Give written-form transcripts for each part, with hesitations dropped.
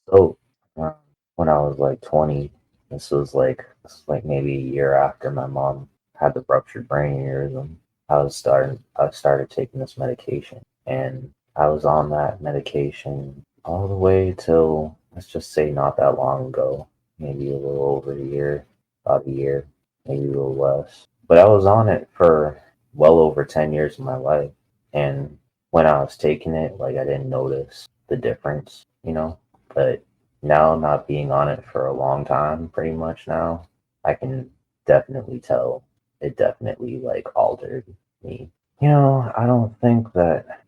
So, uh, when I was like 20, this was like maybe a year after my mom had the ruptured brain aneurysm. I started taking this medication, and I was on that medication all the way till, let's just say, not that long ago, maybe a little over a year, about a year, maybe a little less. But I was on it for well over 10 years of my life, and when I was taking it, like I didn't notice the difference. But now, not being on it for a long time, pretty much now, I can definitely tell it definitely like altered me. I don't think that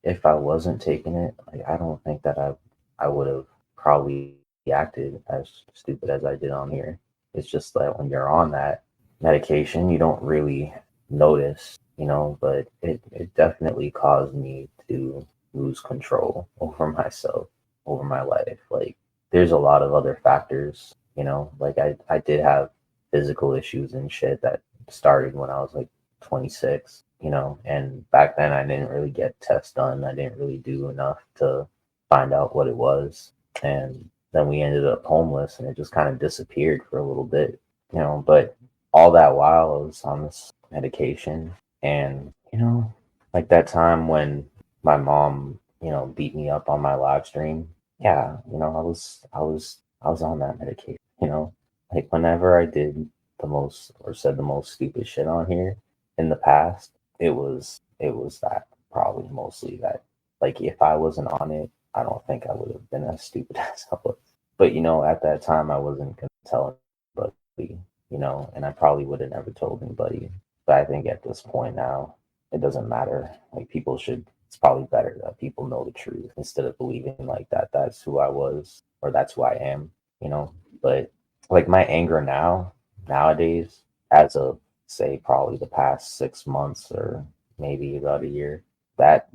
if I wasn't taking it, like I don't think that I would have probably acted as stupid as I did on here. It's just that when you're on that medication, you don't really notice, but it definitely caused me to lose control over myself, over my life. Like there's a lot of other factors, like I did have physical issues and shit that started when I was like 26, and back then I didn't really get tests done. I didn't really do enough to find out what it was. And then we ended up homeless and it just kind of disappeared for a little bit, but all that while I was on this medication and like that time when my mom beat me up on my live stream. Yeah, I was on that medication. Like whenever I did the most or said the most stupid shit on here in the past, it was that probably mostly that. Like if I wasn't on it, I don't think I would have been as stupid as I was. But at that time I wasn't gonna tell anybody, and I probably would have never told anybody. But I think at this point now, it doesn't matter. Like people should. It's probably better that people know the truth instead of believing like that. That's who I was or that's who I am. You know. But like my anger nowadays, as of say probably the past 6 months or maybe about a year, that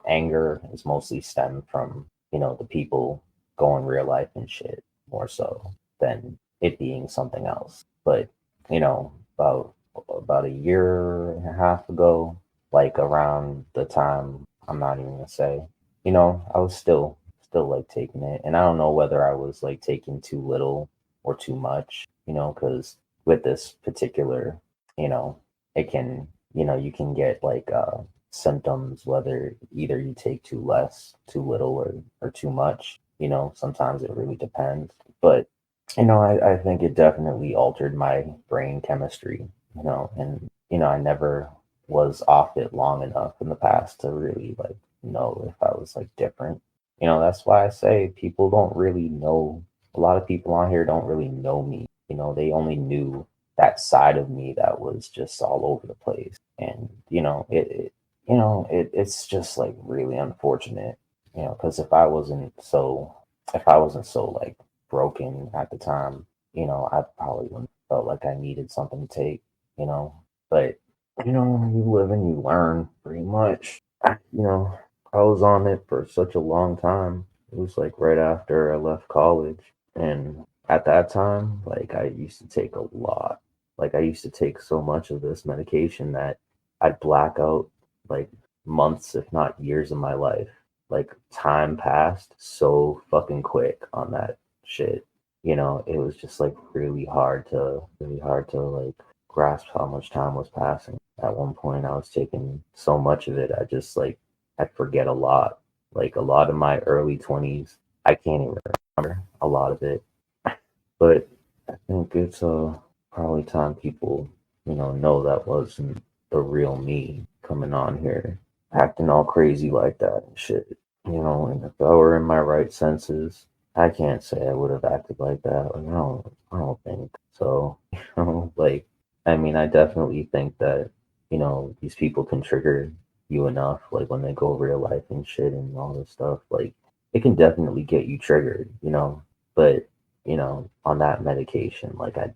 anger is mostly stemmed from the people going real life and shit more so than it being something else. But about a year and a half ago, like around the time I'm not even gonna say, I was still like taking it, and I don't know whether I was like taking too little or too much, because with this particular, you know, it can, you can get like symptoms whether either you take too less, too little, or too much. Sometimes it really depends. But I think it definitely altered my brain chemistry, and I never was off it long enough in the past to really like know if I was like different. That's why I say people don't really know. A lot of people on here don't really know me. They only knew that side of me that was just all over the place. And it's just like really unfortunate, because if I wasn't so like broken at the time, I probably wouldn't felt like I needed something to take, but you live and you learn pretty much. You know, I was on it for such a long time. It was like right after I left college. And at that time, like I used to take a lot. Like I used to take so much of this medication that I'd black out like months, if not years of my life. Like time passed so fucking quick on that shit. It was just like really hard to like grasp how much time was passing. At one point, I was taking so much of it, I forget a lot. Like a lot of my early 20s, I can't even remember a lot of it. But I think it's probably time people know that wasn't the real me coming on here, acting all crazy like that and shit. And if I were in my right senses, I can't say I would have acted like that. Like, I don't think so. Like, I mean, I definitely think that these people can trigger you enough, like when they go real life and shit and all this stuff. Like, it can definitely get you triggered. But on that medication, like I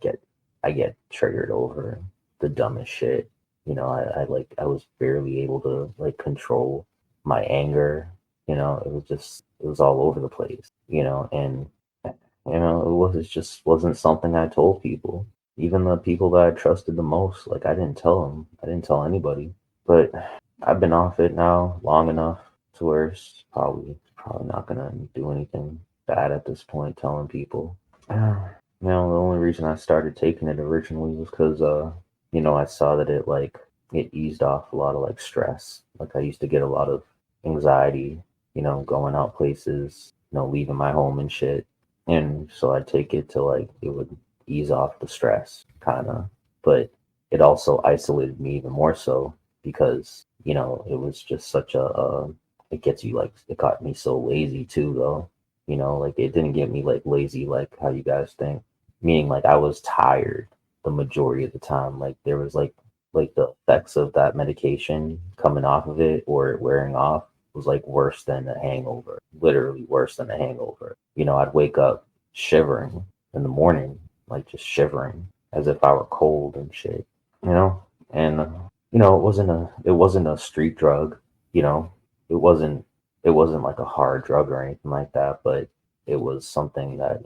get triggered over the dumbest shit. I was barely able to like control my anger. It was all over the place, and it wasn't something I told people. Even the people that I trusted the most, like I didn't tell them. I didn't tell anybody. But I've been off it now long enough to where it's Probably not gonna do anything bad at this point, telling people. The only reason I started taking it originally was because, I saw that it eased off a lot of like stress. Like I used to get a lot of anxiety, going out places, leaving my home and shit. And so I'd take it to like it would ease off the stress, kind of. But it also isolated me even more so because, it was just such it gets you like, it got me so lazy too, though. Like it didn't get me like lazy like how you guys think. Meaning like I was tired the majority of the time. Like there was like the effects of that medication coming off of it or it wearing off was like worse than a hangover. Literally worse than a hangover. I'd wake up shivering in the morning, like just shivering as if I were cold and shit. You know, and it wasn't a street drug. You know, it wasn't it wasn't like a hard drug or anything like that, but it was something that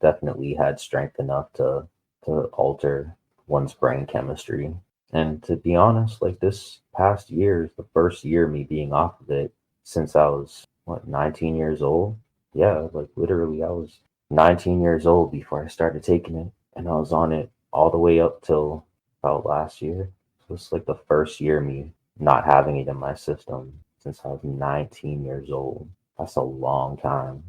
definitely had strength enough to alter one's brain chemistry. And to be honest, like this past year is the first year me being off of it since I was, what, 19 years old? Yeah, like literally, I was 19 years old before I started taking it, and I was on it all the way up till about last year. So it's like the first year me not having it in my system since I was 19 years old. That's a long time.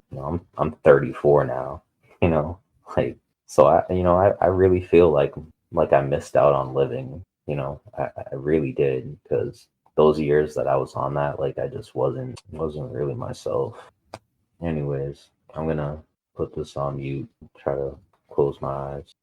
I'm 34 now. You know, like so I really feel like I missed out on living. I really did because those years that I was on that, like I just wasn't really myself. Anyways, I'm gonna put this on mute, try to close my eyes.